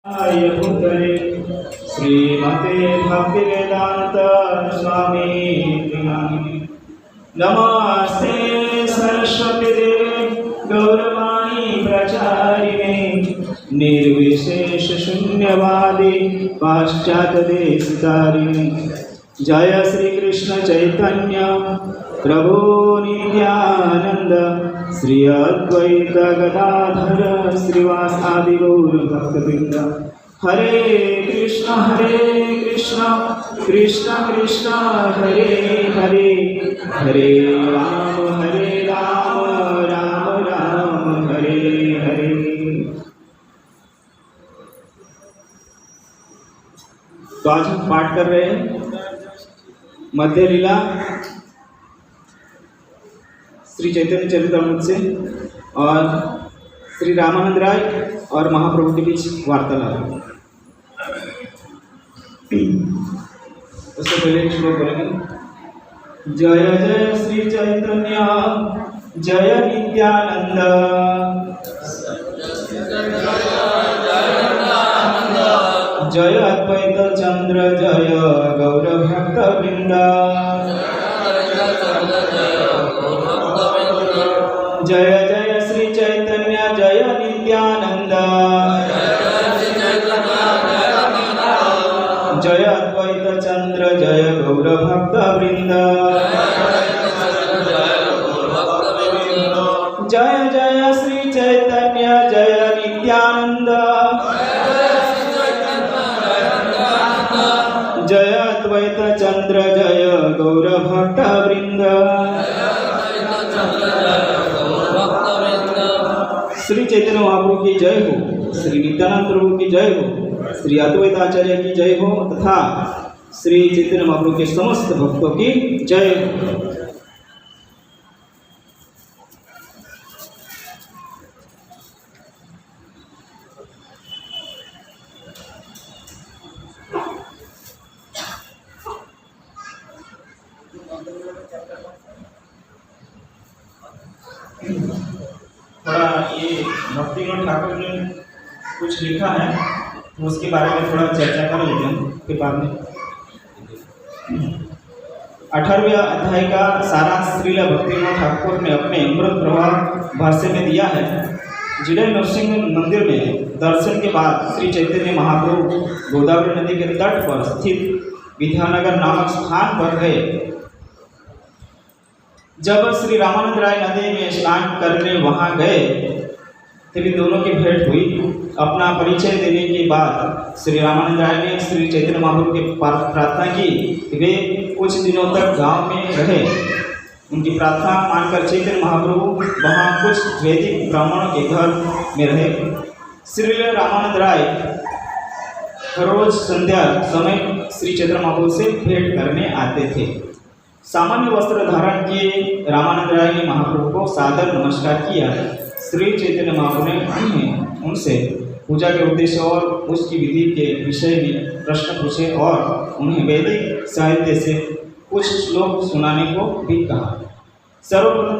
करे श्रीमते भक्तिवेदांत स्वामी नमस्ते सरस्वती देवे गौरवाणी प्रचारिणे निर्विशेष शून्यवादी पाश्चात्य देशतारिणे जय श्री कृष्ण चैतन्य प्रभु नित्यानंद श्री अद्वैत गदाधर श्रीवासादि गौर भक्तवृंद हरे कृष्ण कृष्ण कृष्ण हरे हरे हरे राम राम राम हरे हरे। तो आज हम पाठ कर रहे हैं मध्य लीला श्री चैतन्य चरितामृत से और श्री रामानंद राय और महाप्रभु के बीच वार्तालाप। उससे पहले श्लोक बोलेंगे। जय जय श्री चैतन्य जय नित्यानंद जय अद्वैत चंद्र जय गौर भक्त वृंद जय जय श्री चैतन्य जय नित्यानंद जय अद्वैत चंद्र जय गौर भक्त वृंद जय जय श्री चैतन्य जय नित्यानंद जय अद्वैत चंद्र जय गौर भक्त वृंद। श्री चैतन्य महाप्रभु की जय हो, श्री नित्यानंद प्रभु की जय हो, श्री अद्वैत आचार्य की जय हो तथा श्री चैतन्य महाप्रभु के समस्त भक्तों की जय हो। थोड़ा ये भक्तिविनोद ठाकुर ने कुछ लिखा है तो उसके बारे में थोड़ा चर्चा कर लेते हैं के बाद में। 18वें अध्याय का सारा श्रील भक्तिविनोद ठाकुर ने अपने अमृत प्रवाह भाष्य में दिया है। जिडे नरसिंह मंदिर में दर्शन के बाद श्री चैतन्य महाप्रभु गोदावरी नदी के तट पर स्थित विद्यानगर नामक स्थान पर गए। जब श्री रामानंद राय नदी में स्नान करने वहां गए तभी दोनों की भेंट हुई। अपना परिचय देने के बाद श्री रामानंद राय ने श्री चैतन्य महाप्रभु के प्रार्थना की। वे कुछ दिनों तक गांव में रहे। उनकी प्रार्थना मानकर चैतन्य महाप्रभु वहां कुछ वैदिक ब्राह्मणों के घर में रहे। श्री रामानंद राय हर रोज संध्या समय श्री चैतन्य महाप्रभु से भेंट करने आते थे। सामान्य वस्त्र धारण किए रामानंद राय ने महाप्रभु को सादर नमस्कार किया। श्री चैतन्य महाप्रभु ने उनसे पूजा के उद्देश्य और उसकी विधि के विषय में प्रश्न पूछे और उन्हें वैदिक साहित्य से कुछ श्लोक सुनाने को भी कहा। सर्वप्रथम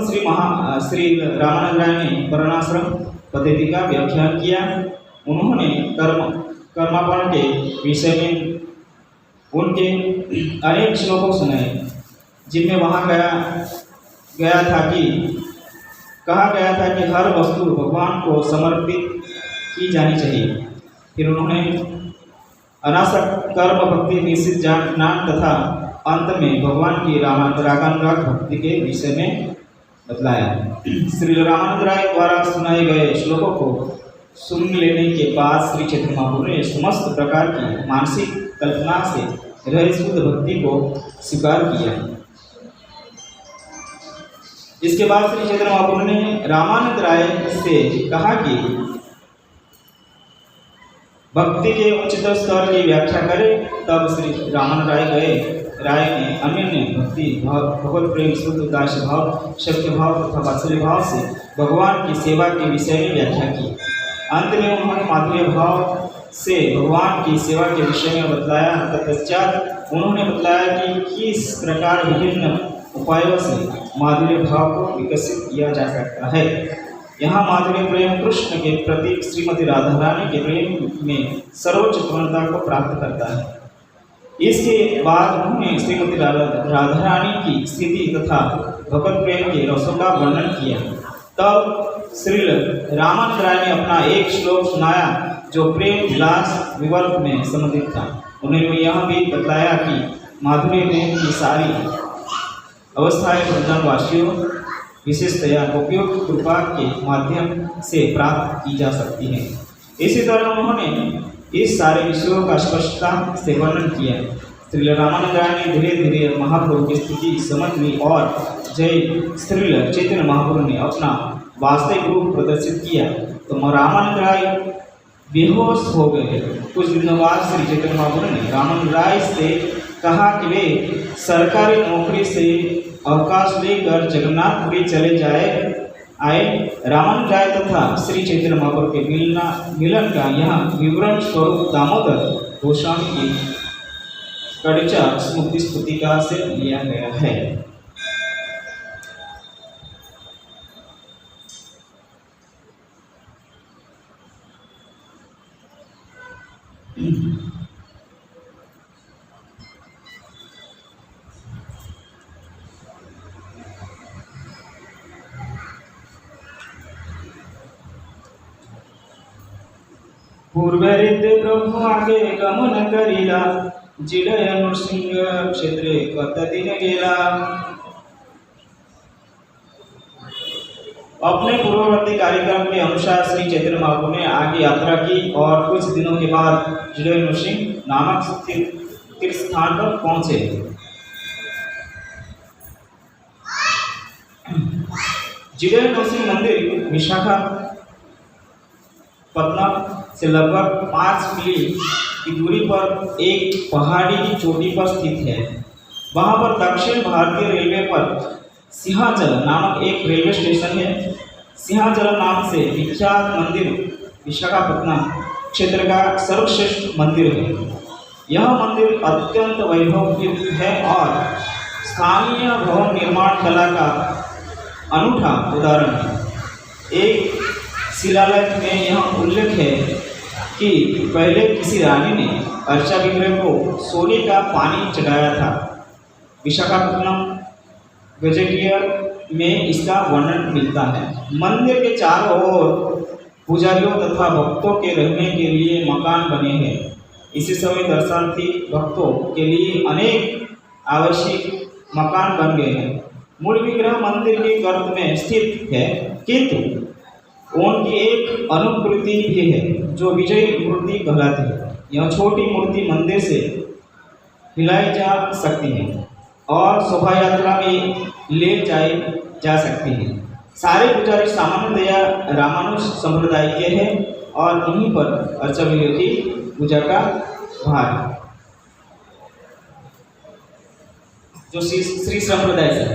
श्री रामानंद राय ने वर्णाश्रम पद्धति का व्याख्यान किया। उन्होंने कर्मापण के विषय में उनके अनेक श्लोकों सुनाए जिनमें वहाँ कहा गया था कि हर वस्तु भगवान को समर्पित की जानी चाहिए। फिर उन्होंने अनासक्त कर्म भक्ति निश्चित ज्ञान तथा अंत में भगवान की रागानुराग भक्ति के विषय में बतलाया। श्री रामानंद राय द्वारा सुनाए गए श्लोकों को सुन लेने के बाद श्री चैतन्य महाप्रभु ने समस्त प्रकार की मानसिक कल्पना से रहित शुद्ध भक्ति को स्वीकार किया। इसके बाद श्री चैतन्य महाप्रभु ने रामानंद राय से कहा कि भक्ति के उच्च स्तर की व्याख्या करें। तब श्री रामानंद राय ने अन्य भक्ति भगवत प्रेम शुद्ध उदास भाव शक्ति भाव तथा वात्सल्य भाव से भगवान की सेवा के विषय में व्याख्या की। अंत में उन्होंने माधुर्य भाव से भगवान की सेवा के विषय में बतलाया। तत्पश्चात उन्होंने बतलाया कि किस प्रकार विभिन्न उपायों से माधुर्य भाव को विकसित किया जा सकता है। यहाँ माधुर्य प्रेम कृष्ण के प्रतीक श्रीमती राधा रानी के प्रेम में सर्वोच्च पूर्णता को प्राप्त करता है। इसके बाद उन्होंने श्रीमती राधा रानी की स्थिति तथा भगवत प्रेम के रसों का वर्णन किया। तब श्री रामानंद राय ने अपना एक श्लोक सुनाया जो प्रेम विलास विवर्त में संबंधित था। उन्होंने यह भी बतलाया कि माधुर्य प्रेम की सारी अवस्थाएं वृंदावनवासियों विशेषतया गोपियों की कृपा के माध्यम से प्राप्त की जा सकती हैं। इसी तरह उन्होंने इस सारे विषयों का स्पष्टता से वर्णन किया। श्री रामानंद राय ने धीरे धीरे महाप्रभु की स्थिति समझ ली और जय श्री चैतन्य महाप्रभु ने अपना वास्तविक रूप प्रदर्शित किया तो रामानंद राय बेहोश हो गए। कुछ दिनों बाद श्री चैतन्य महाप्रभु ने रामानंद राय से कहा कि वे सरकारी नौकरी से अवकाश लेकर जगन्नाथपुरी चले आए। रामानंद राय तथा श्री चैतन्य महाप्रभु के मिलन का यहाँ विवरण स्वरूप दामोदर गोस्वामी की कड़चा स्मृति स्फुटिका से लिया गया है। पूर्वरित प्रभु आगे गमन करिला जिलय नृसिंह क्षेत्रे कत दिन गेला। अपने पूर्ववर्ती कार्यक्रम के अनुसार श्री चैतन्य महाप्रभु ने आगे यात्रा की और कुछ दिनों के बाद जिलय नृसिंह नामक तीर्थ स्थान पर पहुंचे। जिलय नृसिंह मंदिर विशाखापत्तनम से लगभग 5 मील की दूरी पर एक पहाड़ी की चोटी पर स्थित है। वहां पर दक्षिण भारतीय रेलवे पर सिंहाचल नामक एक रेलवे स्टेशन है। सिंहाचल नाम से विख्यात मंदिर विशाखापत्तनम क्षेत्र का सर्वश्रेष्ठ मंदिर है। यह मंदिर अत्यंत वैभवयुक्त है और स्थानीय भवन निर्माण कला का अनूठा उदाहरण है। एक शिलालेख में यह उल्लेख है कि पहले किसी रानी ने अर्चा विग्रह को सोने का पानी चढ़ाया था। विशाखापत्तनम गजेटियर में इसका वर्णन मिलता है। मंदिर के चारों ओर पुजारियों तथा भक्तों के रहने के लिए मकान बने हैं। इसी समय दर्शनार्थी भक्तों के लिए अनेक आवश्यक मकान बन गए हैं। मूल विग्रह मंदिर के गर्भ में स्थित है, किंतु उनकी एक अनुकृति भी है जो विजयी मूर्ति कहलाती है। यह छोटी मूर्ति मंदिर से हिलाई जा सकती है और शोभा यात्रा में ले जाई जा सकती है। सारे पुजारी सामान्यतया रामानुज संप्रदाय के हैं और इन्हीं पर अर्चा विग्रह की पूजा का भार जो श्री संप्रदाय से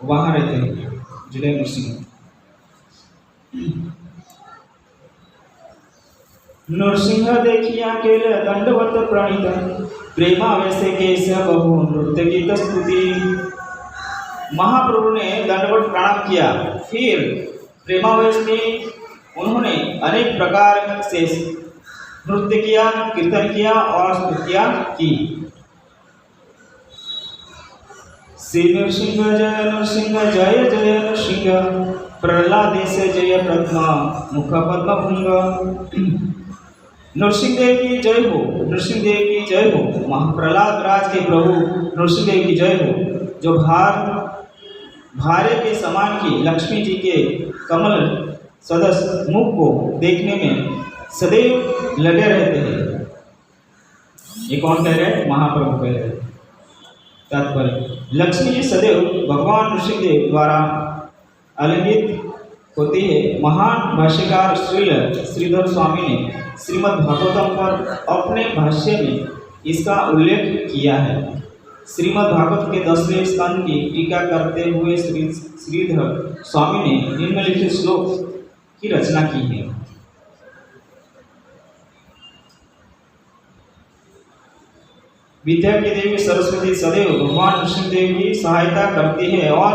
वहाँ रहते हैं जिले नृसिंह। नृसिंह देखिया केल दंडवत प्रणीत प्रेमावेश केश बहु नृत्य गीत स्तुति। महाप्रभु ने दंडवत प्रणाम किया, फिर प्रेमावेश में उन्होंने अनेक प्रकार से नृत्य किया, कीर्तन किया और स्तुतियां की। श्री नृसिंह जय जय नृसिंह प्रहलादेश जय प्रथमा मुख पद्म भुंग। नृसिंह देव की जय हो, नृसिंह देव की जय हो। महाप्रहलाद राज के प्रभु नृसिंह देव की जय हो, जो भारे के समान की लक्ष्मी जी के कमल सदस्य मुख को देखने में सदैव लगे रहते हैं। ये कौन कह रहे हैं? महाप्रभु कह रहे हैं। तात्पर्य, लक्ष्मी जी सदैव भगवान नृसिंह देव द्वारा आलिंगित होती है। महान भाष्यकार श्रीधर स्वामी ने श्रीमद् भागवतम पर अपने भाष्य में इसका उल्लेख किया है। श्रीमद् भागवत के 10वें स्कंद की टीका करते हुए श्रीधर स्वामी ने निम्नलिखित श्लोक की रचना की है। विद्या की देवी सरस्वती सदैव भगवान नृसिंह देव की सहायता करती है और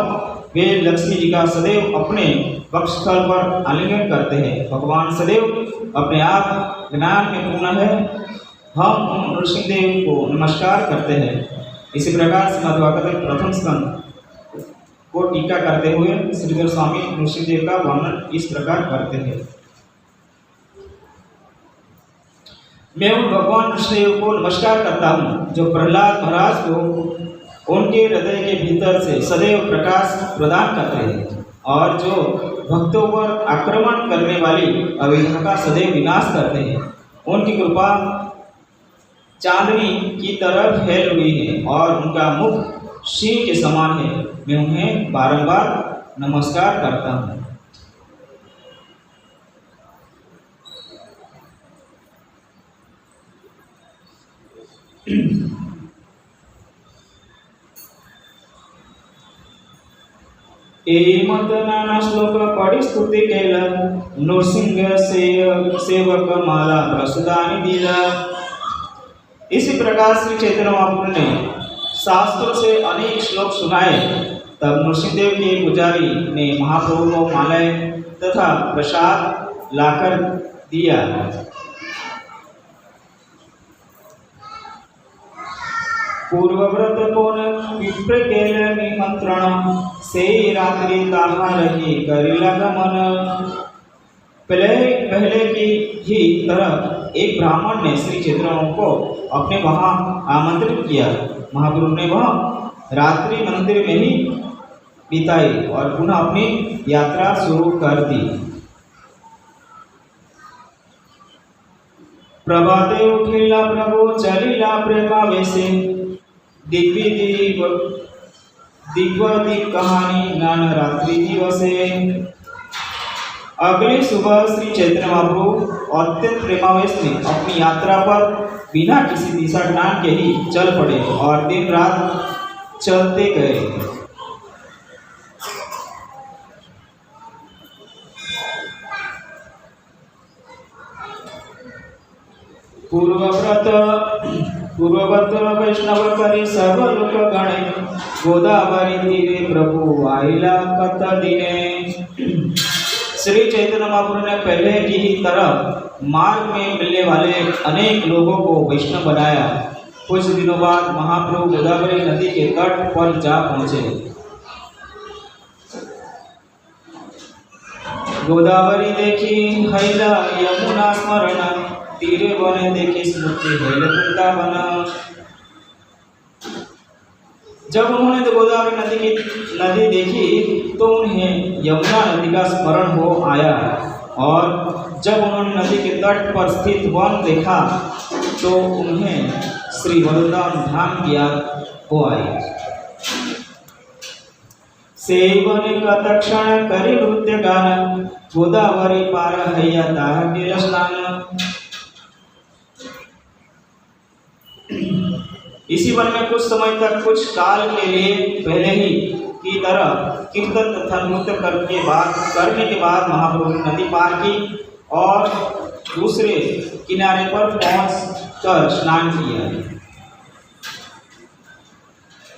वे लक्ष्मी जी का सदैव अपने वक्षस्थल पर आलिंगन करते हैं। भगवान सदैव अपने आप ज्ञान में पूर्ण है। हम नृसिंहदेव को नमस्कार करते हैं। इसी प्रकार श्रीमद् भागवत प्रथम स्कंद को टीका करते हुए श्रीधर स्वामी नृसिंहदेव का वर्णन इस प्रकार करते हैं। मैं उन भगवान नृसिंहदेव को नमस्कार करता हूँ जो प्रहलाद महाराज को उनके हृदय के भीतर से सदैव प्रकाश प्रदान करते हैं और जो भक्तों पर आक्रमण करने वाली अविद्या का सदैव विनाश करते हैं। उनकी कृपा चांदनी की तरह फैल हुई है और उनका मुख सिंह के समान है। मैं उन्हें बारंबार नमस्कार करता हूँ। मत नाना श्लोक पढ़ी स्तुति केला नृसिंह सेवक माला प्रसुदानि दिला। इसी प्रकार श्री चैतन्य महाप्रभु ने शास्त्रों से अनेक श्लोक सुनाए। तब नृसिंहदेव के पुजारी ने महाप्रभु को मालाएं तथा प्रसाद लाकर दिया। पूर्वव्रत कोन विप्र केल निमंत्रण से रात्रि ताहा रही करिला गमन। पहले की ही तरह एक ब्राह्मण ने श्री चैतन्य को अपने वहां आमंत्रित किया। महाप्रभु ने वह रात्रि मंदिर में ही बिताई और पुनः अपनी यात्रा शुरू कर दी। प्रभाते उठिला प्रभु चलिला प्रेमावेशे दिग्विदिव दिग्वदिक कहानी नाना रात्रि दिवसे। अगली सुबह श्री चैतन्य महाप्रभु अत्यंत प्रेमावेश में अपनी यात्रा पर बिना किसी दिशा ज्ञान के ही चल पड़े और दिन रात चलते गए। पूर्वव्रत वैष्णव करी सब लोक गणे गोदावरी तीरे प्रभु आइला कत दिने। श्री चैतन्य महाप्रभु ने पहले की ही तरह मार्ग में मिलने वाले अनेक लोगों को वैष्णव बनाया। कुछ दिनों बाद महाप्रभु गोदावरी नदी के तट पर जा पहुंचे। गोदावरी देखी हैला यमुना स्मरण तीरे बने देखी स्मृति हैल वृंदावन। जब उन्होंने तो गोदावरी नदी देखी तो उन्हें यमुना नदी का स्मरण हो आया और जब उन्होंने नदी के तट पर स्थित वन देखा तो उन्हें श्री वृंदावन धाम की याद हो आई। सेवन का तक्षण करी नृत्य गान गोदावरी पार हैया ताह गेल स्नान। इसी वन में कुछ समय तक कुछ काल के लिए पहले ही की तरह कीर्तन तथा नृत्य करने के बाद महाप्रभु ने नदी पार की और दूसरे किनारे पर पहुंचकर स्नान किया।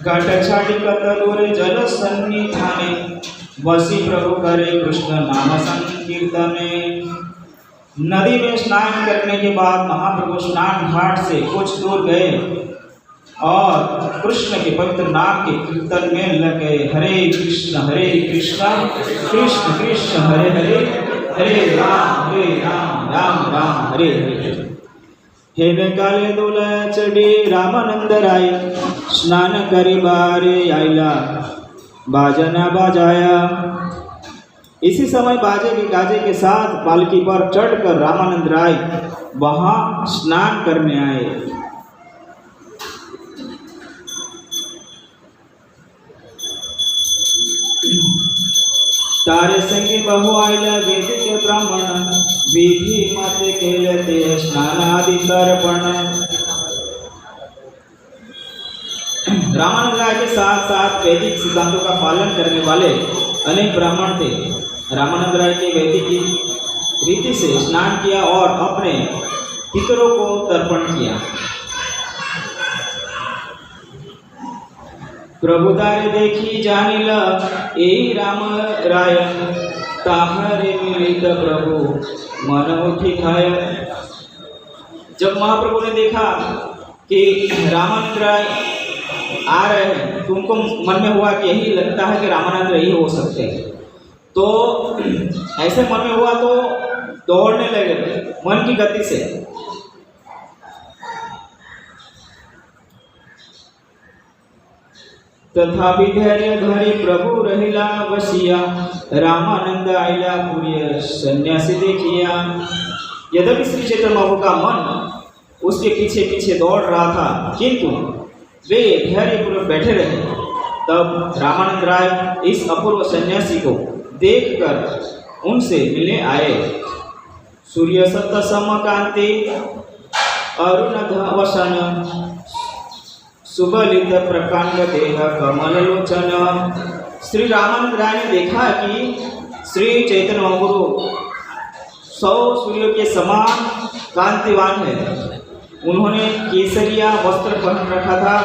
घट छाटिकत दूरे जल सन्निधाने वसी प्रभु करे कृष्ण नाम संकीर्तने। नदी में स्नान करने के बाद महाप्रभु स्नान घाट से कुछ दूर गए और कृष्ण के पवित्र नाम के कीर्तन में लगे। हरे कृष्ण कृष्ण कृष्ण हरे हरे हरे राम राम राम हरे हरे। हे काले दोला चढ़ी रामानंद राय स्नान करी बारे आइला बाजना बाजाया। इसी समय बाजे के गाजे के साथ पालकी पर चढ़कर रामानंद राय वहां स्नान करने आए। तारे संगे बहु आइला वैदिक ब्राह्मण विधि मत केलते स्नानादि तर्पण। रामानंद राय के साथ साथ वैदिक सिद्धांतों का पालन करने वाले अनेक ब्राह्मण थे। रामानंद राय के वैदिक रीति से स्नान किया और अपने पितरों को तर्पण किया। प्रभु तारे देखी जानिल यही राम राय, ताहरे मिलित प्रभु मन उठी खाय। जब महाप्रभु ने देखा कि रामानंद राय आ रहे हैं, तो उनको मन में हुआ कि यही लगता है कि रामानंद राय ही हो सकते हैं। तो ऐसे मन में हुआ तो दौड़ने लगे मन की गति से। तथापि धैर्य धरि प्रभु रहिला बसिया, रामानंद आइला पुर्य सन्यासी देखिया। यद्यपि श्री चैतन्य प्रभु का मन उसके पीछे पीछे दौड़ रहा था, किंतु वे धैर्यपूर्वक बैठे रहे। तब रामानंद राय इस अपूर्व सन्यासी को देखकर उनसे मिलने आए। सूर्य सत्य समकांति अरुण धवसन, सुबलित प्रकांड देह कमल लोचन। श्री रामानंद राय ने देखा कि श्री चैतन्य महाप्रभु 100 सूर्य के समान कांतिवान है। उन्होंने केसरिया वस्त्र पहन रखा था,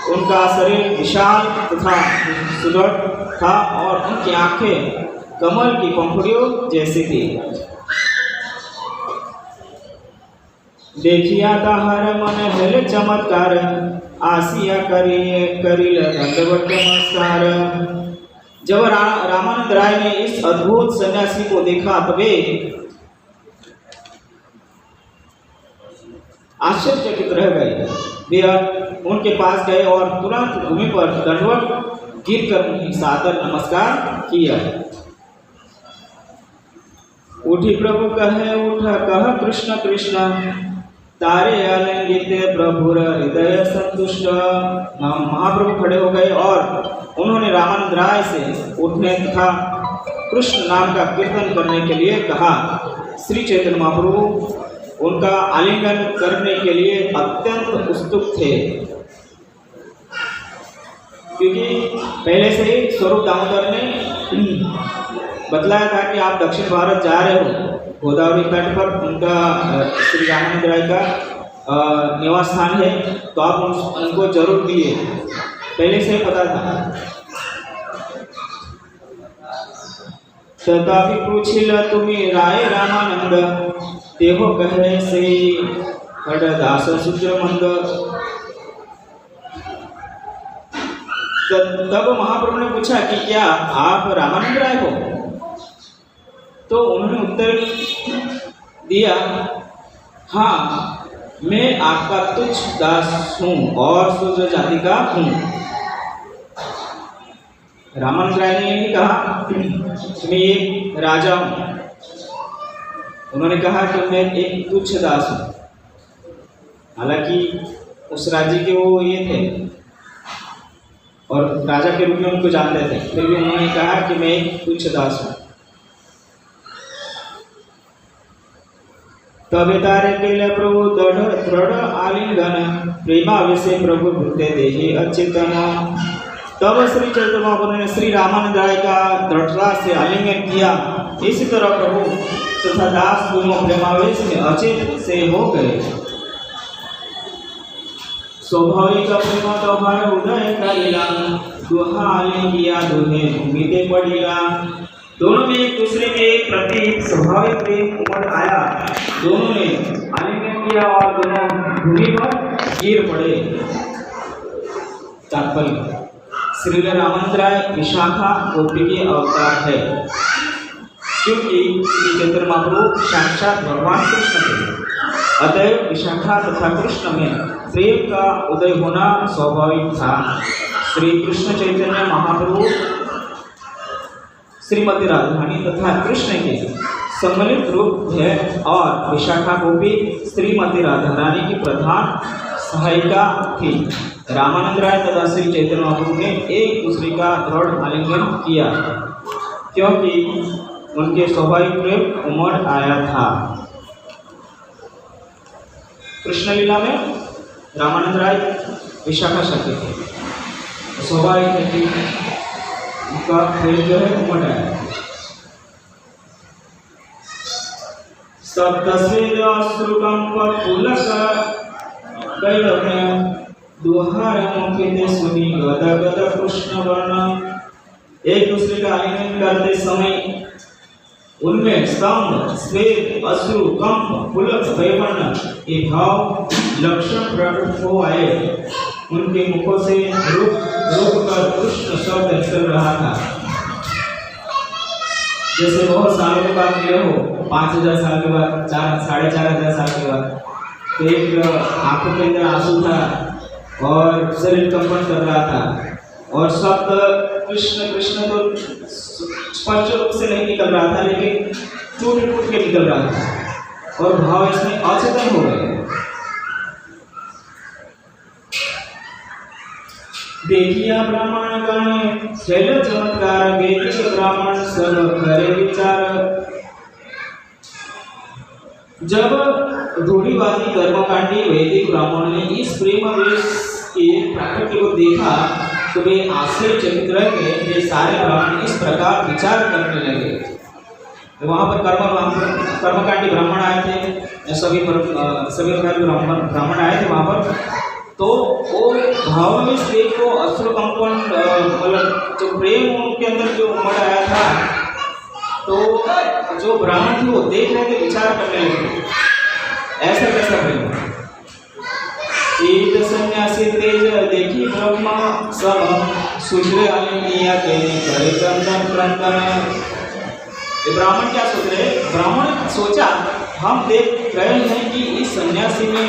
उनका शरीर विशाल तथा सुदृढ़ था और उनकी आंखें कमल की पंखुड़ियों जैसी थी। देखिया ताहर मन हेल चमत्कार, आसिया करिल दंडवत नमस्कार। जब रामानंद राय ने इस अद्भुत सन्यासी को देखा तो वे आश्चर्यचकित रह गए। वे उनके पास गए और तुरंत भूमि पर दंडवत गिरकर उन्हें सादर नमस्कार किया। उठी प्रभु कहे उठ कह कृष्ण कृष्ण, तारे आलिंगित प्रभुर हृदय संतुष्ट। महाप्रभु खड़े हो गए और उन्होंने रामानंद राय से उठने तथा कृष्ण नाम का कीर्तन करने के लिए कहा। श्री चैतन्य महाप्रभु उनका आलिंगन करने के लिए अत्यंत उत्सुक थे, क्योंकि पहले से ही स्वरूप दामोदर ने बतलाया था कि आप दक्षिण भारत जा रहे हो, गोदावरी तट पर उनका श्री रामानंद राय का निवास स्थान है, तो आप उनको जरूर मिलिए। पहले से पता था। तथापि पूछिल तुम्हें राय रामानंद, देहो कहे से हरदास शुद्र मंद। तब महाप्रभु ने पूछा कि क्या आप रामानंद राय हो? तो उन्होंने उत्तर दिया, हाँ, मैं आपका तुच्छ दास हूँ और शूद्र जाति का हूँ। रामानंद राय ने यही कहा, मैं एक राजा हूँ। उन्होंने कहा कि मैं एक तुच्छ दास हूँ। हालांकि उस राज्य के वो ये थे और राजा के रूप में उनको जानते थे, फिर भी उन्होंने कहा कि मैं एक तुच्छ दास हूँ। तबे तारे केले प्रभु दृढ़ आलिंगन, प्रेमावेशे प्रभु भूते देहि अचेतन। तब श्री चैतन्य महाप्रभु ने श्री रामानंद राय का दृढ़ता से आलिंगन किया। इसी तरह प्रभु तथा दास दोनों प्रेमावेश में अचेत से हो गए। स्वाभाविक प्रेम तोहार उदय करिला, दुहा आलिंगिया दुहे भूमिते पड़िला। दोनों में एक दूसरे के प्रति स्वाभाविक प्रेम उमड़ आया। दोनों ने आलिंगन किया और दोनों भूमि पर गिर पड़े। तात्पर्य, श्री रामानंद राय विशाखा गोपी के अवतार है, क्योंकि श्री चैतन्य महाप्रभु साक्षात भगवान कृष्ण थे। अतएव विशाखा तथा कृष्ण में प्रेम का उदय होना स्वाभाविक था। श्री कृष्ण चैतन्य महाप्रभु श्रीमती राधारानी तथा कृष्ण के सम्मिलित रूप है और विशाखा गोपी श्रीमती राधारानी की प्रधान सहायिका थी। रामानंद राय तथा श्री चैतन्य महाप्रभु ने एक दूसरे का दृढ़ आलिंगन किया, क्योंकि उनके स्वाभाविक प्रेम उमड़ आया था। कृष्ण लीला में रामानंद राय विशाखा सखी थे, स्वाभाविक है कि उनका प्रेम जो है उमड़ आया। सप्तस्वेद अश्रुकंप पुलक कैलभ्य, दुहार मुखित सुनी गद गद कृष्ण वर्ण। एक दूसरे का आलिंगन करते समय उनमें स्तंभ, स्वेद, अश्रु, कंप, पुलक, वैवर्ण ये भाव लक्षण प्रकट हो आए। उनके मुखों से रुक रुक कर कृष्ण शब्द निकल रहा था। जैसे बहुत सालों के बाद मिले हो, 5000 साल के बाद, 4,500 साल के बाद, तो एक आंखों के अंदर आंसू था और शरीर कंपन कर रहा था और शब्द कृष्ण कृष्ण तो स्पष्ट रूप से नहीं निकल रहा था, लेकिन टूट टूट के निकल रहा था और भाव इसमें अचेतन हो गए। देखिया ब्राह्मण गण चल चमत्कार, देखिए ब्राह्मण सब करे विचार। जब रूढ़िवादी कर्मकांडी वैदिक ब्राह्मण ने इस प्रेम वेश के प्रकृति को देखा तो वे आश्चर्यचकित रह गए। वे सारे ब्राह्मण इस प्रकार विचार करने लगे। तो वहाँ पर कर्मकांडी ब्राह्मण आए थे, सभी प्रकार के ब्राह्मण आए थे वहाँ पर। तो वो भाव में स्त्री को अश्रु कंपन, मतलब जो प्रेम उनके अंदर जो उमड़ आया था, तो जो ब्राह्मण थे वो देख रहे थे, विचार करने लगे ऐसा कैसा प्रेम। एक सन्यासी तेज देखी ब्रह्म सम, शूद्र अलिंगिया के करे चंदन क्रंदन। ब्राह्मण क्या सोच रहे? ब्राह्मण सोचा हम देख रहे हैं कि इस सन्यासी में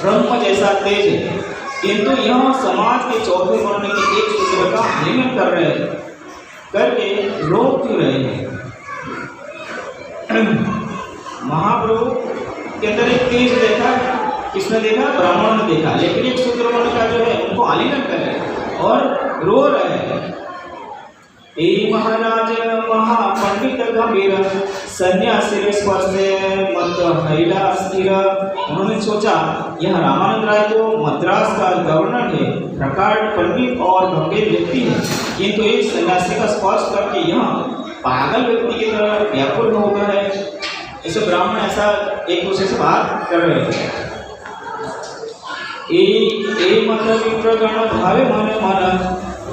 ब्रह्म जैसा तेज है, किंतु यह समाज के चौथे वर्ण के एक सूत्र का आलिंगन कर रहे हैं, करके रोक क्यों रहे हैं? महाप्रभु के अंदर एक तेज देखा, किसने देखा? ब्राह्मण ने देखा, लेकिन एक सूत्र वर्ण का जो है उनको आलिंगन कर रहे हैं और रो रहे हैं। ए महाराज महापंडित गंभीर, सन्यासी स्पर्शे मत हरिला स्थिर। उन्होंने सोचा यह रामानंद राय तो मद्रास का गवर्नर है, प्रकांड पंडित और गंभीर व्यक्ति है, किंतु एक सन्यासी का स्पर्श करके यह पागल व्यक्ति की तरह व्याकुल हो गया है। इसे ब्राह्मण ऐसा एक दूसरे से बात कर रहे थे। ए मत विप्रगण भावे मन मन,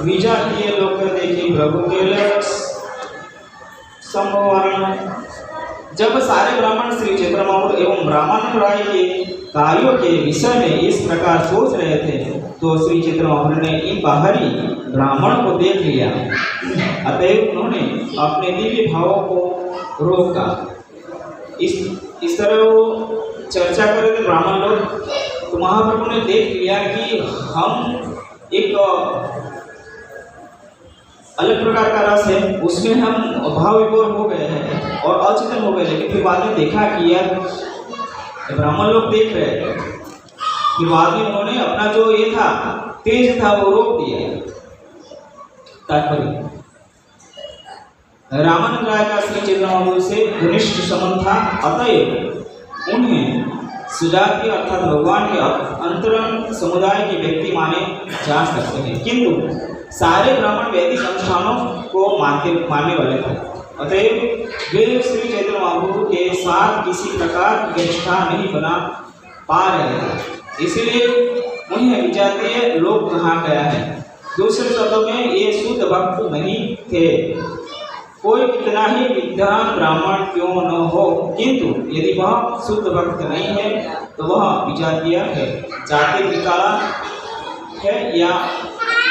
विजातीय लोग देखी प्रभु के संभवरण। जब सारे ब्राह्मण श्री चैतन्य महाप्रभु एवं रामानंद राय के कार्यों के विषय में इस प्रकार सोच रहे थे, तो श्री चैतन्य महाप्रभु ने इन बाहरी ब्राह्मण को देख लिया। अतएव उन्होंने अपने दिव्य भावों को रोका। इस तरह वो चर्चा कर रहे थे ब्राह्मण लोग। तो महाप्रभु ने देख लिया कि हम एक अलग प्रकार का रस है, उसमें हम भाव विभोर हो गए हैं और अचेतन हो गए। लेकिन फिर बाद में देखा कि यार ब्राह्मण लोग देख रहे हैं, फिर बाद में उन्होंने अपना जो ये था तेज था वो रोक दिया। तात्पर्य रामानंद राय का श्री चैतन्य महाप्रभु से घनिष्ठ संबंध था, अतएव उन्हें सुजातीय अर्थात भगवान के अंतरंग समुदाय के व्यक्ति माने जा सकते हैं, किंतु सारे ब्राह्मण वैदिक अनुष्ठानों को मानने वाले थे। अतएव वे श्री चैतन्य महाप्रभु के साथ किसी प्रकार की निष्ठा नहीं बना पा रहे थे, इसलिए उन्हें विजातीय लोग कहा गया है। दूसरे शब्दों में ये शुद्ध भक्त नहीं थे। कोई कितना ही विद्वान ब्राह्मण क्यों न हो, किंतु यदि वह शुद्ध भक्त नहीं है तो वह विजातीय है, जाति निकाला है या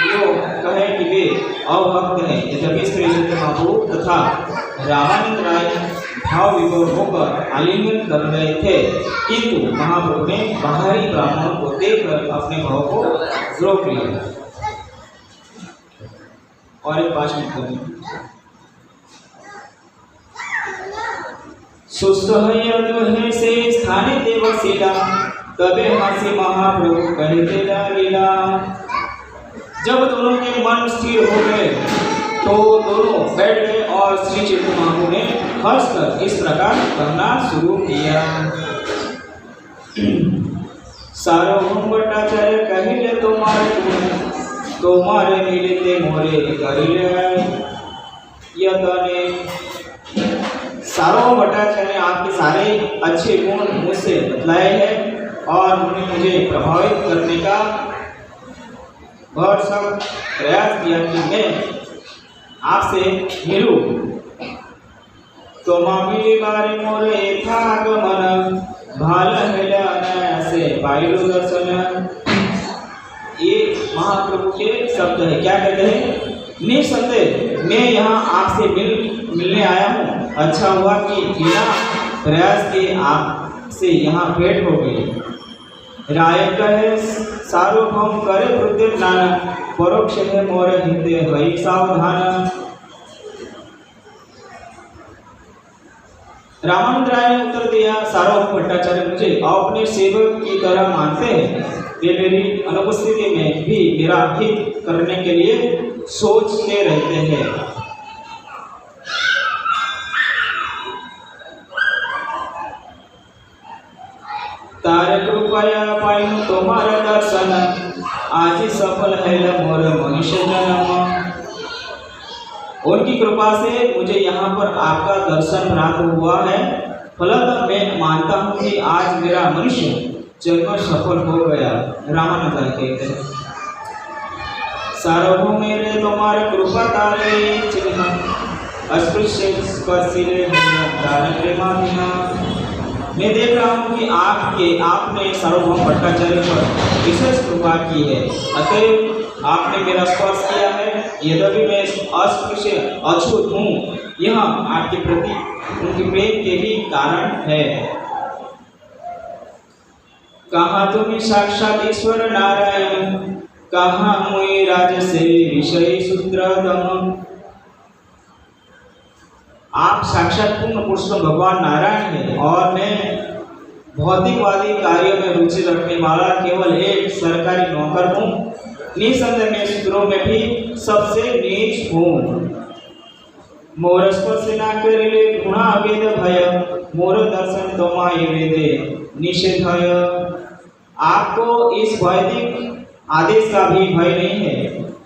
जो कहे कि वे अभक्त हैं। यद्यपि श्री चैतन्य महाप्रभु तथा रामानंद राय भाव विभोर होकर आलिंगन कर रहे थे, किंतु महाप्रभु ने बाहरी ब्राह्मणों को देखकर अपने भाव को रोक लिया। और एक 5 मिनट करें। सुसहय से स्थाने देवशीला, तबे हासे महाप्रभु कहते लीला। जब दोनों के मन स्थिर हो गए तो दोनों बैठ गए और श्री चैतन्य महाप्रभु ने हंसकर इस प्रकार कहना शुरू किया। सार्वभौम भट्टाचार्य कहिले तुम्हारे मिलते मोरे करिले यतने। सार्वभौम भट्टाचार्य ने आपके सारे अच्छे गुण मुझसे बतलाए हैं और उन्हें मुझे प्रभावित करने का भरसक प्रयास किया कि मैं आपसे मिलूं। तोमागी बारे मोरे था गमन भाल हेला अनायासे पाइलो दर्शन। ये महाप्रभु के शब्द है। क्या कहते हैं? निसंदेह मैं यहाँ आपसे मिलने आया हूँ। अच्छा हुआ कि बिना प्रयास के आपसे यहाँ भेंट हो गई। राय कहे सार्वभौम करे प्रत्येक ज्ञान परोक्ष है मोर हृदय भई सावधान। रामानंद राय ने उत्तर दिया, सार्वभौम भट्टाचार्य मुझे अपने सेवक की तरह मानते हैं। वे मेरी अनुपस्थिति में भी मेरा हित करने के लिए सोचते रहते हैं। तारे कृपया पाइनु तुम्हारा दर्शन आज ही सफल है मोर मनुष्य जन्म। उनकी कृपा से मुझे यहाँ पर आपका दर्शन प्राप्त हुआ है। फलतः मैं मानता हूँ कि आज मेरा मनुष्य जन्म सफल हो गया। रामानंद राय कहते हैं, सार्वभौम मेरे तुम्हारे कृपा तारे चिन्ह अस्पृश्य स्पर्शिले प्रेमाधीना। मैं देख रहा हूँ कि आपने सार्वभौम भट्टाचार्य पर विशेष कृपा की है, अतः आपने मेरा स्पर्श किया है। यद्यपि मैं अस्पृश्य अछूत हूँ, यह आपके प्रति उनके प्रेम के ही कारण है। कहाँ तुम्हें साक्षात ईश्वर नारायण, कहाँ मुई राज से विषय सूत्रदम। आप साक्षात पूर्ण पुरुषोत्तम भगवान नारायण हैं और मैं भौतिकवादी कार्यों में रुचि रखने वाला केवल एक सरकारी नौकर हूँ। निसंदेह मैं सूत्रों में भी सबसे नीच हूँ। मोर स्पर्श ना करिले गुणा वेद भय, मोर दर्शन तोमाय वेदे निषेधय। आपको इस वैदिक आदेश का भी भय नहीं है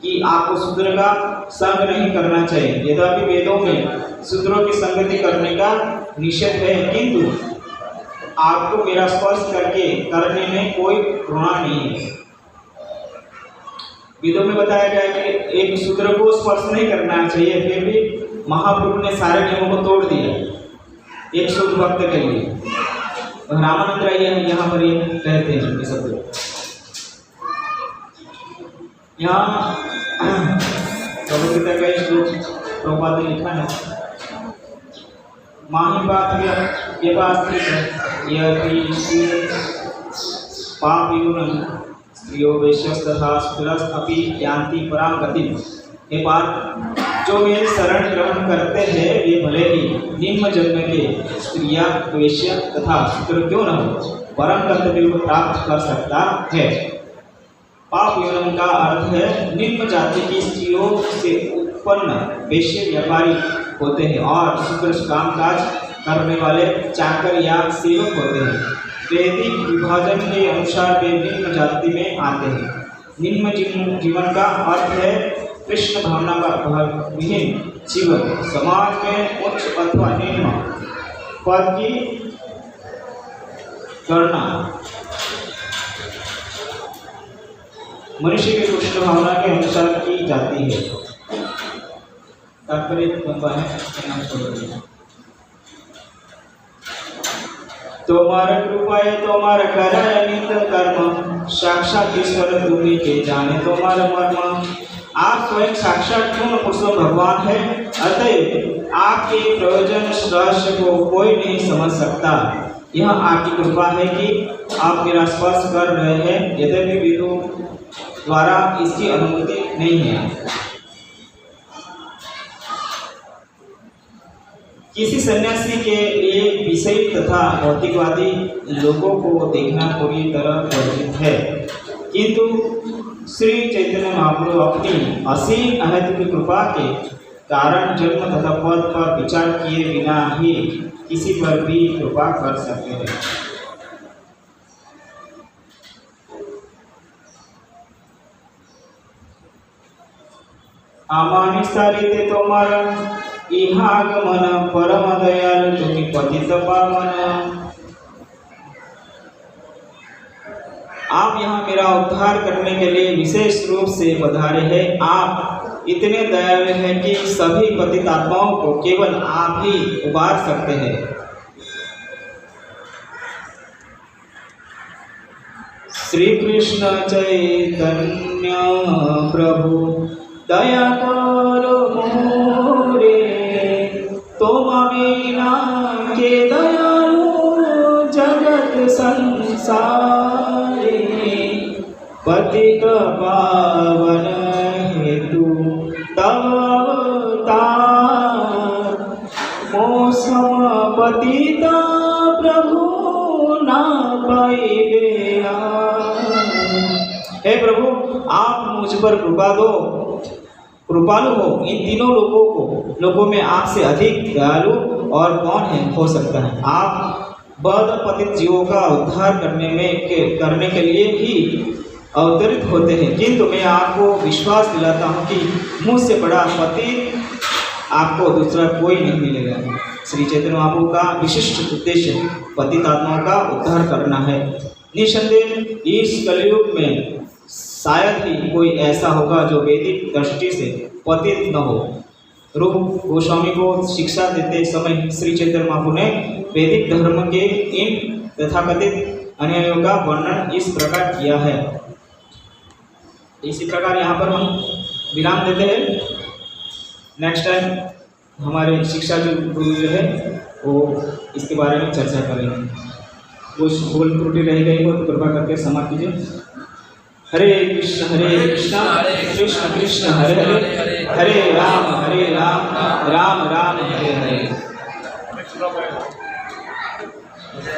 कि आपको शूद्र का संग नहीं करना चाहिए। यद्यपि वेदों में शूद्रों की संगति करने का निषेध है, किंतु आपको मेरा स्पर्श करने में कोई घृणा नहीं है। वेदों में बताया गया है कि एक शूद्र को स्पर्श नहीं करना चाहिए, फिर भी महाप्रभु ने सारे नियमों को तोड़ दिया एक शुद्ध भक्त के लिए। रामानंद राय यहाँ पर ये कहते हैं ये सब। यहाँ भगवद्गीता का श्लोक प्रभुपाद ने लिखा है, माही बात ये बात पापयून स्त्रियो वैश्यस्तथा शूद्रस्त अपि यान्ति पराम गतिम। हे पार्थ, जो मेरे शरण ग्रहण करते हैं वे भले ही निम्न जन्म के स्त्रियां वैश्य तथा शूद्र क्यों न हो, परम गंतव्य को प्राप्त कर सकता है। पाप योनम का अर्थ है निम्न जाति की स्त्रियों से उत्पन्न वैश्य व्यापारी होते हैं और शूद्र कामकाज करने वाले चाकर या सेवक होते हैं। वैदिक विभाजन के अनुसार वे निम्न जाति में आते हैं। निम्न जीवन का अर्थ है कृष्ण भावना का विहीन जीवन, समाज में उच्च अथवा निम्न पद की गणना मनुष्य की कृष्ण भावना के अनुसार की जाती है। तोमार कृपाए तोमार कराय नित कर्म, साक्षात ईश्वर तुम्ही के जाने तोमार मर्म। आप स्वयं साक्षात पूर्ण पुरुषोत्तम भगवान है, अतएव आपके प्रयोजन रहस्य को कोई नहीं समझ सकता। यह आपकी कृपा है कि आप मेरा स्पर्श कर रहे हैं, यद्यपि वेदों द्वारा इसकी अनुमति नहीं है। किसी सन्यासी के लिए विषय तथा भौतिकवादी लोगों को देखना पूरी तरह वर्जित है, किंतु श्री चैतन्य महाप्रभु अपनी असीम अहैतुक कृपा के कारण जन्म तथा पद पर विचार किए बिना ही किसी पर भी कृपा कर सकते हैं। आमानिस्तारिते तोमारा इहागमन परम दयाल तुम्हें पतित पावन। आप यहाँ मेरा उद्धार करने के लिए विशेष रूप से पधारे हैं। आप इतने दयालु हैं कि सभी पतित आत्माओं को केवल आप ही उबार सकते हैं। श्री कृष्ण चैतन्य प्रभु दया करो मोरे, तुम बिना के दयालु जगत संसारे, पतित पावन हेतु तव अवतार, मोसम पतिता प्रभु ना पाइबे। हे प्रभु, आप मुझ पर कृपा दो, कृपालु हो। इन तीनों लोगों में आपसे अधिक दयालु और कौन है हो सकता है। आप बद्ध पतित जीवों का उद्धार करने के लिए ही अवतरित होते हैं, किंतु मैं आपको विश्वास दिलाता हूँ कि मुझसे बड़ा पतित आपको दूसरा कोई नहीं मिलेगा। श्री चैतन्य महाप्रभु का विशिष्ट उद्देश्य पतित आत्माओं का उद्धार करना है। निसंदेह इस कलयुग में शायद ही कोई ऐसा होगा जो वैदिक दृष्टि से पतित न हो। रूप गोस्वामी को शिक्षा देते समय श्री चैतन्य महाप्रभु ने वैदिक धर्म के इन तथाकथित अनुयायियों का वर्णन इस प्रकार किया है। इसी प्रकार यहाँ पर हम विराम देते हैं। नेक्स्ट टाइम हमारे शिक्षा जो गुरु जो है वो इसके बारे में चर्चा करेंगे। वो भूल त्रुटि रह गई हो तो कृपा करके क्षमा कीजिए। हरे कृष्ण कृष्ण कृष्ण हरे हरे, हरे राम राम राम हरे हरे।